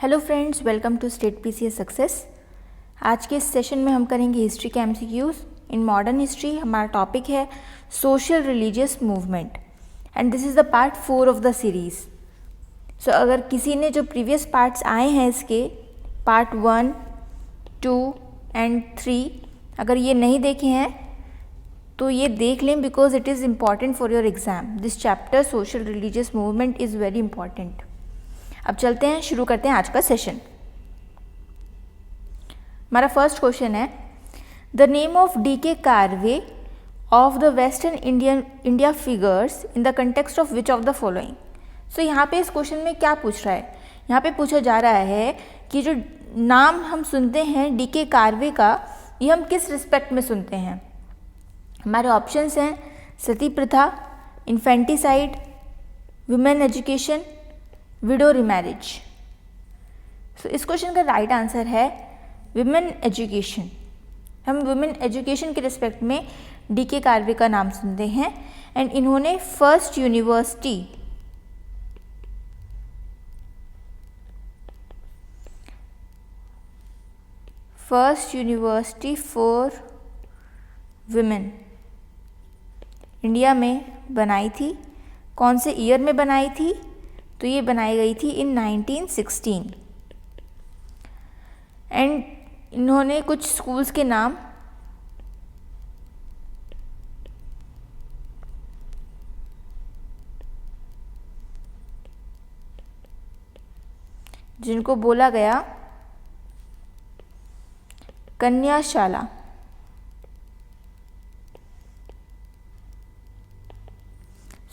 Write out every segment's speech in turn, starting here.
Hello friends, welcome to state PCS success. आज के इस सेशन में हम करेंगे हिस्ट्री के एमसीक्यूज। इन मॉडर्न हिस्ट्री हमारा टॉपिक है social religious movement and this is the part 4 of the series. So अगर किसी ने जो प्रीवियस पार्ट्स आए हैं इसके पार्ट 1, 2 एंड 3 अगर ये नहीं देखे हैं तो ये देख लें, because it is important for your exam. This chapter social religious movement is very important. अब चलते हैं, शुरू करते हैं आज का सेशन। हमारा फर्स्ट क्वेश्चन है, the name of D K. Karve of the western India figures in the context of which of the following. So यहाँ पे इस क्वेश्चन में क्या पूछ रहा है, यहाँ पे पूछा जा रहा है कि जो नाम हम सुनते हैं डी.के. कार्वे का, ये हम किस रिस्पेक्ट में सुनते हैं। हमारे ऑप्शंस हैं सती प्रथा, infanticide, women education, widow remarriage. So इस क्वेश्चन का राइट आंसर है वुमेन एजुकेशन। हम वुमेन एजुकेशन के रिस्पेक्ट में डी.के. कार्वे का नाम सुनते हैं एंड इन्होंने first university for women India में बनाई थी। कौन से ईयर में बनाई थी? तो ये बनाई गई थी इन 1916 एंड इन्होंने कुछ स्कूल्स के नाम जिनको बोला गया कन्याशाला।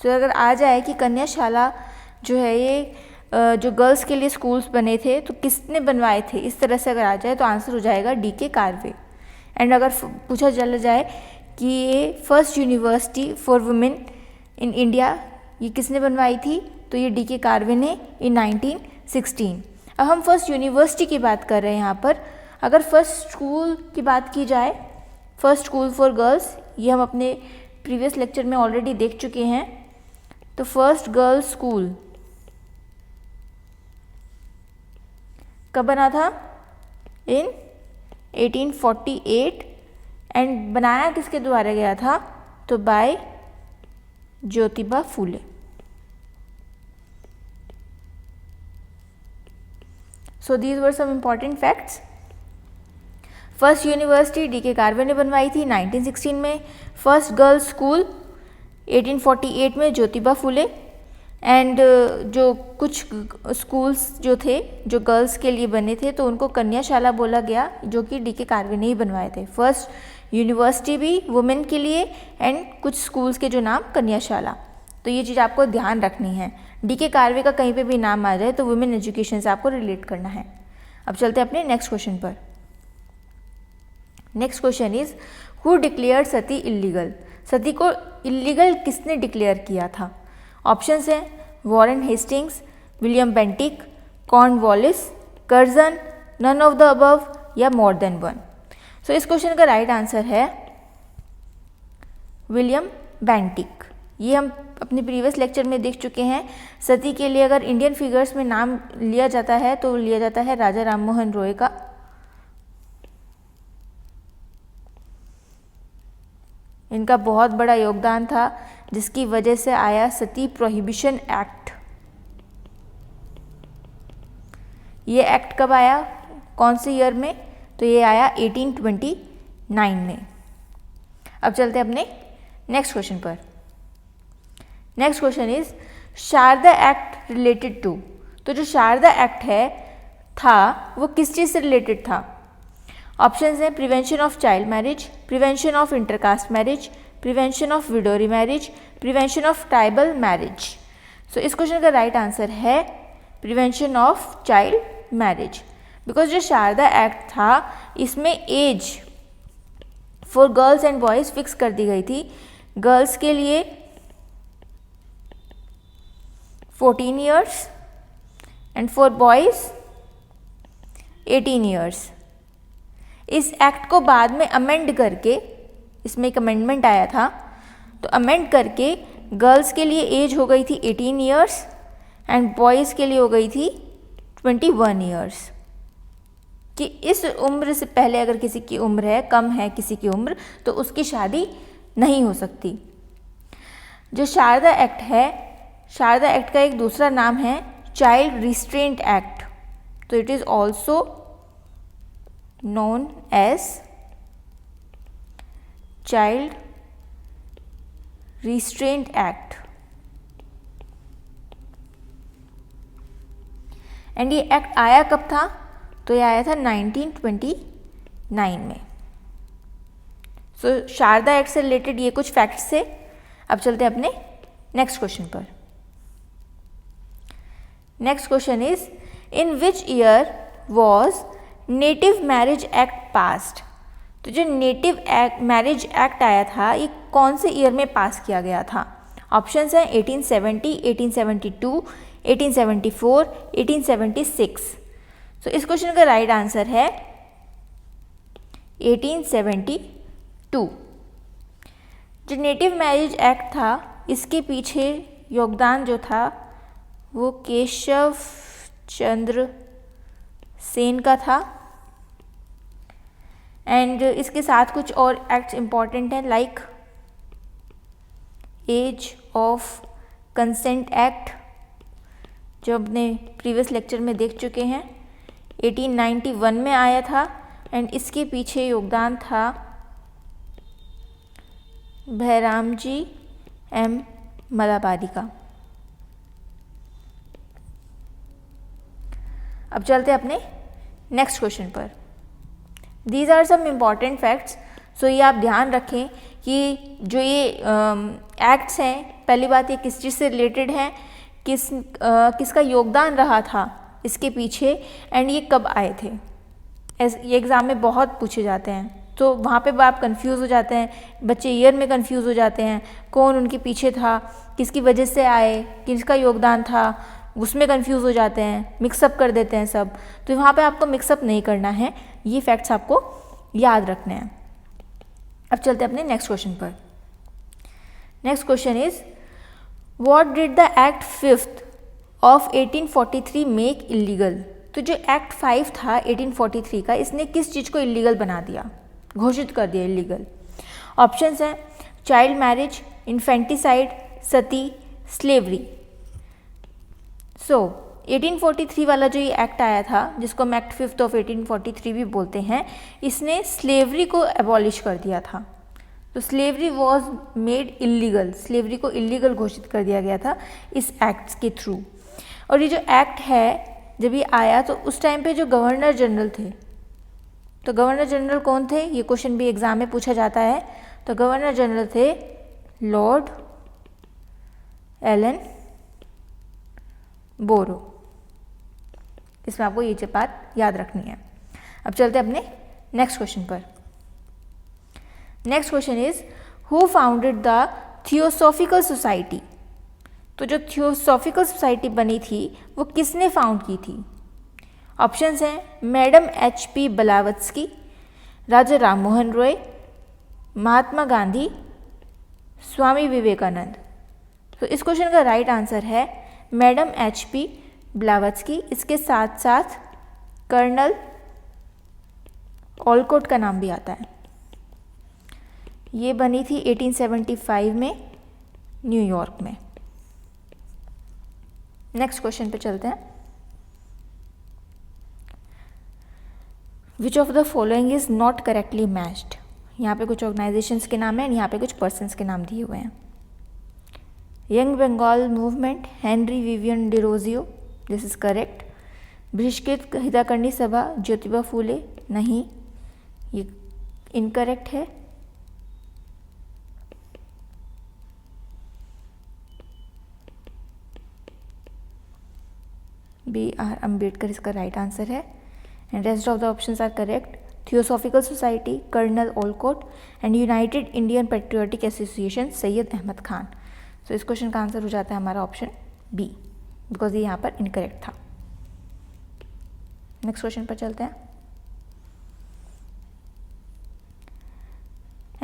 सो अगर आ जाए कि कन्याशाला जो है ये जो गर्ल्स के लिए स्कूल्स बने थे तो किसने बनवाए थे, इस तरह से अगर आ जाए तो आंसर हो जाएगा डी.के. कार्वे। एंड अगर पूछा चला जाए कि ये first university for women in India ये किसने बनवाई थी, तो ये डी.के. कार्वे ने इन 1916। अब हम फर्स्ट यूनिवर्सिटी की बात कर रहे हैं यहाँ पर। अगर फर्स्ट स्कूल की बात की जाए, फर्स्ट स्कूल फॉर गर्ल्स, ये हम अपने प्रीवियस लेक्चर में ऑलरेडी देख चुके हैं। तो फर्स्ट गर्ल्स स्कूल कब बना था? इन 1848 एंड बनाया किसके द्वारा गया था? तो by Jyotiba Phule. So these were some important facts. First university D K. Karve ने बनवाई थी 1916 में। फर्स्ट गर्ल्स स्कूल 1848 में ज्योतिबा फूले। एंड जो कुछ स्कूल्स जो थे जो गर्ल्स के लिए बने थे तो उनको कन्याशाला बोला गया, जो कि डी.के. कार्वे ने ही बनवाए थे। फर्स्ट यूनिवर्सिटी भी वुमेन के लिए एंड कुछ स्कूल्स के जो नाम कन्याशाला। तो ये चीज़ आपको ध्यान रखनी है, डी.के. कार्वे का कहीं पे भी नाम आ जाए तो वुमेन एजुकेशन से आपको रिलेट करना है। अब चलते हैं अपने नेक्स्ट क्वेश्चन पर। Next question is, who declare sati illegal. Sati को इलीगल किसने डिक्लेयर किया था? ऑप्शंस हैं Warren Hastings, William Bentinck, Cornwallis, Curzon, none of the above या मोर देन वन। सो इस क्वेश्चन का राइट आंसर है विलियम बेंटिक। ये हम अपने प्रीवियस लेक्चर में देख चुके हैं। सती के लिए अगर इंडियन फिगर्स में नाम लिया जाता है तो लिया जाता है राजा राम मोहन रॉय का। इनका बहुत बड़ा योगदान था जिसकी वजह से आया सती प्रोहिबिशन एक्ट। ये एक्ट कब आया, कौन से ईयर में? तो ये आया 1829 में। अब चलते हैं अपने नेक्स्ट क्वेश्चन पर। Next question is, Sharda act related to. तो जो शारदा एक्ट है था वो किस चीज़ से रिलेटेड था? ऑप्शंस हैं prevention of child marriage, prevention of intercaste marriage, prevention of widow remarriage, prevention of tribal marriage. So इस क्वेश्चन का राइट आंसर है prevention of child marriage. Because जो शारदा एक्ट था इसमें age for girls and boys fix कर दी गई थी। गर्ल्स के लिए 14 years and for boys 18 years. इस एक्ट को बाद में अमेंड करके, इसमें एक अमेंडमेंट आया था, तो अमेंड करके गर्ल्स के लिए एज हो गई थी 18 ईयर्स एंड बॉयज़ के लिए हो गई थी 21 ईयर्स, कि इस उम्र से पहले अगर किसी की उम्र है, कम है किसी की उम्र, तो उसकी शादी नहीं हो सकती। जो शारदा एक्ट है, शारदा एक्ट का एक दूसरा नाम है चाइल्ड रिस्ट्रेंट एक्ट, तो it is also known as child restraint act. And ये एक्ट आया कब था? तो ये आया था 1929 में। सो शारदा एक्ट से रिलेटेड ये कुछ फैक्ट्स थे। अब चलते हैं अपने नेक्स्ट क्वेश्चन पर। Next question is in which year was native marriage act passed? तो जो नेटिव मैरिज एक्ट आया था ये कौन से ईयर में पास किया गया था? ऑप्शंस हैं 1870, 1872, 1874, 1876। तो इस क्वेश्चन का राइट आंसर है 1872। जो नेटिव मैरिज एक्ट था इसके पीछे योगदान जो था वो केशव चंद्र सेन का था। एंड इसके साथ कुछ और एक्ट्स इम्पॉर्टेंट हैं, like age of consent act जो अपने प्रीवियस लेक्चर में देख चुके हैं, 1891 में आया था। एंड इसके पीछे योगदान था भैराम जी एम मलाबारी का। अब चलते हैं अपने नेक्स्ट क्वेश्चन पर। These are some important facts, so ये आप ध्यान रखें कि जो ये एक्ट्स हैं, पहली बात ये किस चीज़ से रिलेटेड हैं, किसका योगदान रहा था इसके पीछे, एंड ये कब आए थे। ये एग्ज़ाम में बहुत पूछे जाते हैं, तो वहाँ पे आप कंफ्यूज हो जाते हैं, बच्चे ईयर में कंफ्यूज हो जाते हैं, कौन उनके पीछे था, किसकी वजह से आए, किसका योगदान था, उसमें कंफ्यूज हो जाते हैं, मिक्सअप कर देते हैं सब। तो वहाँ पे आपको मिक्सअप नहीं करना है, ये फैक्ट्स आपको याद रखने हैं। अब चलते हैं अपने नेक्स्ट क्वेश्चन पर। Next question is what did the act 5th of 1843 make illegal? तो जो एक्ट 5 था 1843 का, इसने किस चीज़ को इलीगल बना दिया, घोषित कर दिया इलीगल? ऑप्शंस हैं चाइल्ड मैरिज, इन्फेंटिसाइड, सती, स्लेवरी। सो 1843 वाला जो ये एक्ट आया था, जिसको हम एक्ट 5th ऑफ 1843 भी बोलते हैं, इसने स्लेवरी को एबॉलिश कर दिया था। तो slavery was made illegal, slavery को इलीगल घोषित कर दिया गया था इस एक्ट के थ्रू। और ये जो एक्ट है जब ये आया तो उस टाइम पे जो गवर्नर जनरल थे, तो गवर्नर जनरल कौन थे, ये क्वेश्चन भी एग्जाम में पूछा जाता है। तो गवर्नर जनरल थे लॉर्ड एलन बोरो। इसमें आपको ये बात याद रखनी है। अब चलते हैं अपने नेक्स्ट क्वेश्चन पर। Next question is who founded the theosophical society? तो जो थियोसॉफिकल सोसाइटी बनी थी वो किसने फाउंड की थी? ऑप्शंस हैं मैडम HP ब्लावत्स्की, राजा राम मोहन रॉय, महात्मा गांधी, स्वामी विवेकानंद। तो इस क्वेश्चन का राइट आंसर है मैडम HP ब्लावत्स्की। इसके साथ साथ कर्नल ओलकोट का नाम भी आता है। ये बनी थी 1875 में न्यूयॉर्क में। नेक्स्ट क्वेश्चन पे चलते हैं। विच of the following is not correctly matched? यहाँ पे कुछ ऑर्गेनाइजेशंस के नाम हैं, यहाँ पे कुछ पर्सन्स के नाम दिए हुए हैं। Young Bengal movement, Henry Vivian Derozio, this is correct. Bahishkrit Hitaishi सभा, ज्योतिबा फूले, नहीं, ये इनकरेक्ट है। BR अम्बेडकर इसका राइट आंसर है। And rest of the options are correct. Theosophical Society, Colonel Olcott, and United Indian Patriotic Association, Syed Ahmad Khan. तो इस क्वेश्चन का आंसर हो जाता है हमारा ऑप्शन B, बिकॉज ये यहाँ पर इनकरेक्ट था। नेक्स्ट क्वेश्चन पर चलते हैं।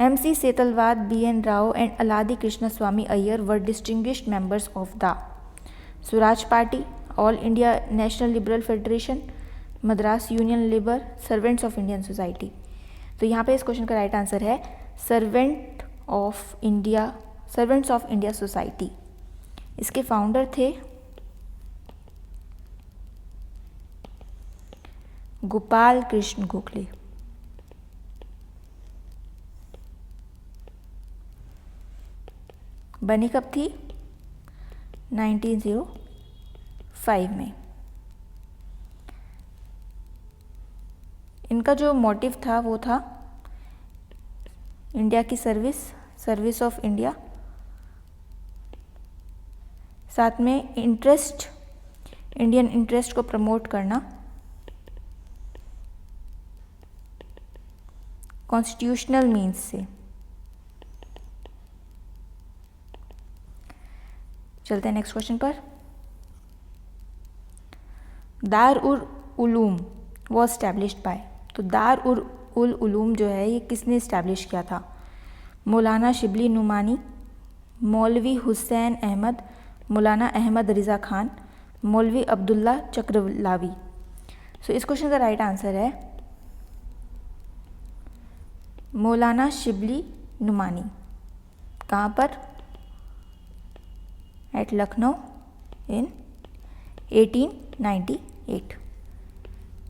MC सेतलवाद, BN Rao and अलादी Krishna Swami Iyer were distinguished members of the Swaraj party, all India national liberal federation, Madras union labour, servants of Indian society. तो यहाँ पे इस क्वेश्चन का राइट आंसर है सर्वेंट्स ऑफ इंडिया सोसाइटी। इसके फाउंडर थे गोपाल कृष्ण गोखले। बनी कब थी? 1905 में। इनका जो मोटिव था वो था इंडिया की सर्विस ऑफ इंडिया, साथ में इंडियन इंटरेस्ट को प्रमोट करना, कॉन्स्टिट्यूशनल मीन्स से। चलते हैं नेक्स्ट क्वेश्चन पर। दार उल उलूम वॉज स्टैब्लिश्ड बाय। तो दार उल उलूम जो है ये किसने इस्टेब्लिश किया था? मौलाना शिबली नुमानी, मौलवी हुसैन अहमद, मौलाना अहमद रिज़ा खान, मौलवी अब्दुल्ला चक्रलावी। सो इस क्वेश्चन का राइट आंसर है मौलाना शिबली नुमानी। कहाँ पर? एट लखनऊ इन 1898।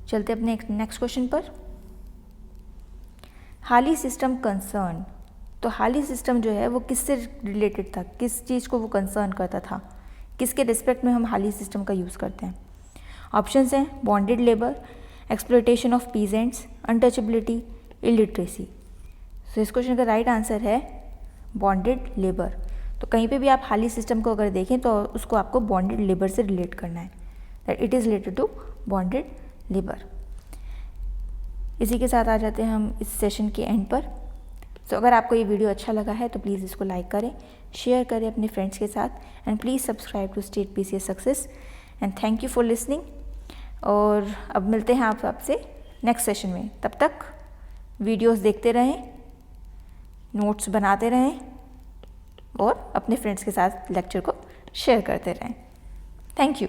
चलते अपने नेक्स्ट क्वेश्चन पर। हाली सिस्टम कंसर्न। तो हाली सिस्टम जो है वो किससे रिलेटेड था? किस चीज़ को वो कंसर्न करता था? किसके रिस्पेक्ट में हम हाली सिस्टम का यूज़ करते हैं? ऑप्शंस हैं bonded labour, exploitation of peasants, untouchability, illiteracy. So इस क्वेश्चन का राइट आंसर है बॉन्डेड लेबर। तो कहीं पे भी आप हाली सिस्टम को अगर देखें तो उसको आपको बॉन्डेड लेबर से रिलेट करना है, that it is related to bonded labour. इसी के साथ आ जाते हैं हम इस सेशन के एंड पर। तो अगर आपको ये वीडियो अच्छा लगा है तो प्लीज़ इसको लाइक करें, शेयर करें अपने फ्रेंड्स के साथ, and please subscribe to state PCS success. And thank you for listening. और अब मिलते हैं आपसे नेक्स्ट सेशन में। तब तक वीडियोस देखते रहें, नोट्स बनाते रहें और अपने फ्रेंड्स के साथ लेक्चर को शेयर करते रहें। Thank you.